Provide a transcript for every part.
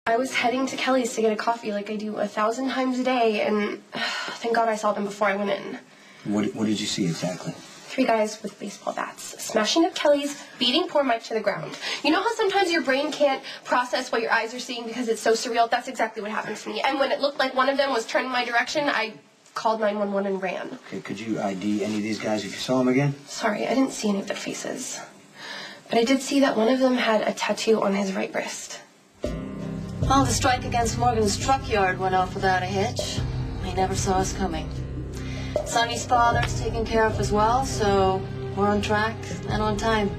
I was heading to Kelly's to get a coffee like I do 1,000 times a day, and thank God I saw them before I went in. What did you see exactly? 3 guys with baseball bats, smashing up Kelly's, beating poor Mike to the ground. You know how sometimes your brain can't process what your eyes are seeing because it's so surreal? That's exactly what happened to me. And when it looked like one of them was turning my direction, I called 911 and ran. Okay, could you ID any of these guys if you saw them again? Sorry, I didn't see any of their faces. But I did see that one of them had a tattoo on his right wrist. Well, the strike against Morgan's truck yard went off without a hitch. He never saw us coming. Sonny's father's taken care of as well, so we're on track and on time.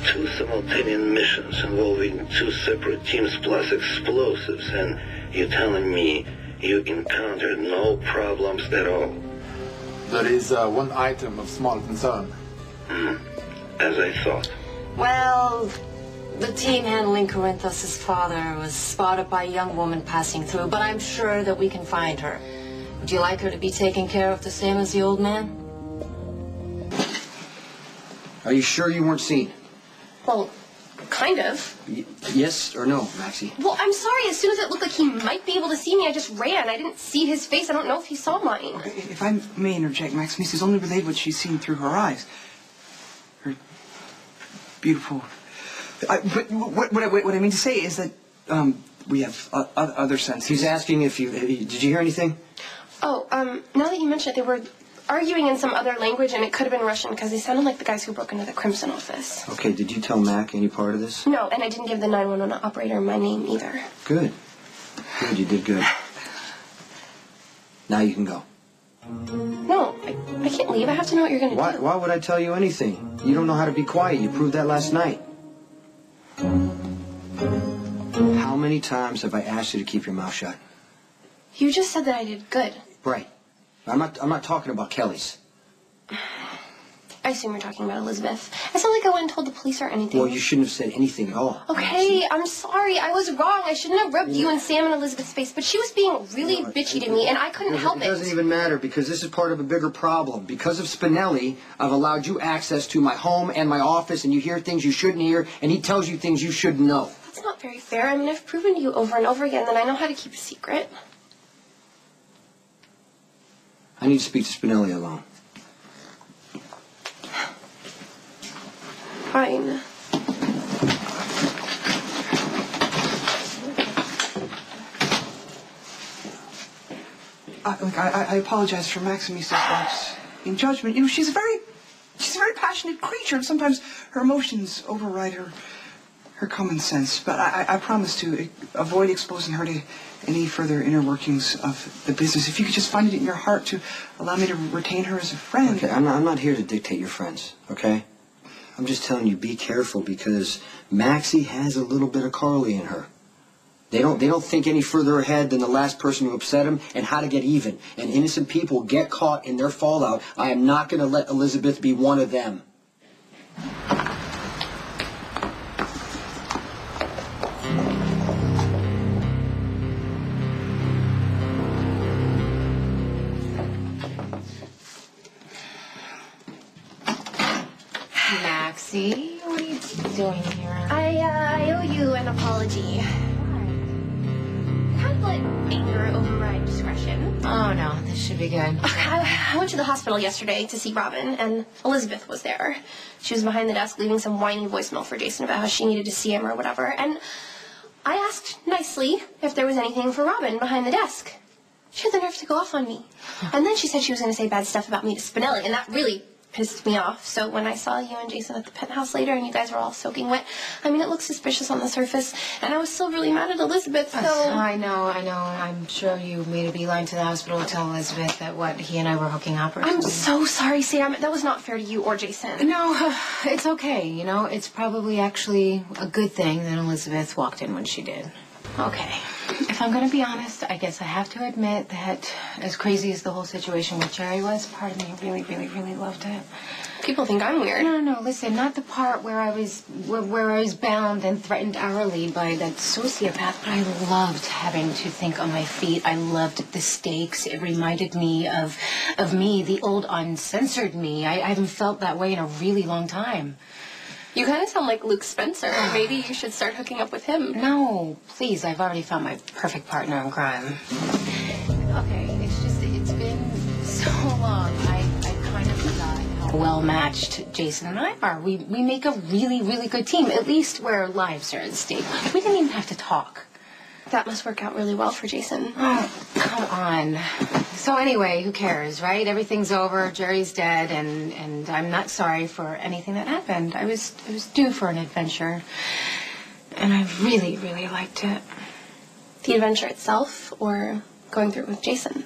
2 simultaneous missions involving 2 separate teams plus explosives, and you're telling me you encountered no problems at all? There is one item of small concern. As I thought. Well, the team handling Corinthos' father was spotted by a young woman passing through, but I'm sure that we can find her. Would you like her to be taken care of the same as the old man? Are you sure you weren't seen? Well, kind of. Yes or no, Maxie? Well, I'm sorry. As soon as it looked like he might be able to see me, I just ran. I didn't see his face. I don't know if he saw mine. Okay, if I may interject, Maxie has only relayed what she's seen through her eyes. Her beautiful... But what I mean to say is that we have other senses. He's asking if you... Did you hear anything? Oh, now that you mention it, they were arguing in some other language, and it could have been Russian, because they sounded like the guys who broke into the Crimson office. Okay, did you tell Mac any part of this? No, and I didn't give the 911 operator my name either. Good. Good, you did good. Now you can go. No, I can't leave. I have to know what you're going to do. Why would I tell you anything? You don't know how to be quiet. You proved that last night. How many times have I asked you to keep your mouth shut? You just said that I did good. Right. I'm not talking about Kelly's. I assume you're talking about Elizabeth. I sound like I went and told the police or anything. Well, you shouldn't have said anything at all. Okay, I'm sorry. I was wrong. I shouldn't have rubbed you and Sam in Elizabeth's face, but she was being really bitchy to me, and I couldn't help it. It doesn't even matter, because this is part of a bigger problem. Because of Spinelli, I've allowed you access to my home and my office, and you hear things you shouldn't hear, and he tells you things you shouldn't know. That's not very fair. I mean, I've proven to you over and over again that I know how to keep a secret. I need to speak to Spinelli alone. Fine. I apologize for Maximi's lapse in judgment. You know, she's a very passionate creature, and sometimes her emotions override her common sense. But I promise to avoid exposing her to any further inner workings of the business. If you could just find it in your heart to allow me to retain her as a friend. Okay, I'm not here to dictate your friends, okay? I'm just telling you, be careful, because Maxie has a little bit of Carly in her. They don't think any further ahead than the last person who upset them and how to get even. And innocent people get caught in their fallout. I am not going to let Elizabeth be one of them. Maxie, what are you doing here? I owe you an apology. Kind of let anger override discretion. Oh, no, this should be good. I went to the hospital yesterday to see Robin, and Elizabeth was there. She was behind the desk leaving some whiny voicemail for Jason about how she needed to see him or whatever, and I asked nicely if there was anything for Robin behind the desk. She had the nerve to go off on me. And then she said she was going to say bad stuff about me to Spinelli, and that really pissed me off. So when I saw you and Jason at the penthouse later and you guys were all soaking wet, I mean, it looked suspicious on the surface, and I was still really mad at Elizabeth, so... I know. I'm sure you made a beeline to the hospital to tell Elizabeth that he and I were hooking up or something. I'm so sorry, Sam. That was not fair to you or Jason. No, it's okay. You know, it's probably actually a good thing that Elizabeth walked in when she did. Okay. If I'm going to be honest, I guess I have to admit that as crazy as the whole situation with Jerry was, part of me really, really, really loved it. People think I'm weird. No, listen, not the part where I was bound and threatened hourly by that sociopath, but I loved having to think on my feet. I loved the stakes. It reminded me of me, the old uncensored me. I haven't felt that way in a really long time. You kind of sound like Luke Spencer. Maybe you should start hooking up with him. No, please. I've already found my perfect partner in crime. Okay, it's been so long. I kind of forgot how well-matched Jason and I are. We make a really, really good team, at least where lives are at stake. We didn't even have to talk. That must work out really well for Jason. Oh, come on. So anyway, who cares, right? Everything's over. Jerry's dead, and I'm not sorry for anything that happened. I was due for an adventure, and I really, really liked it. The adventure itself, or going through it with Jason?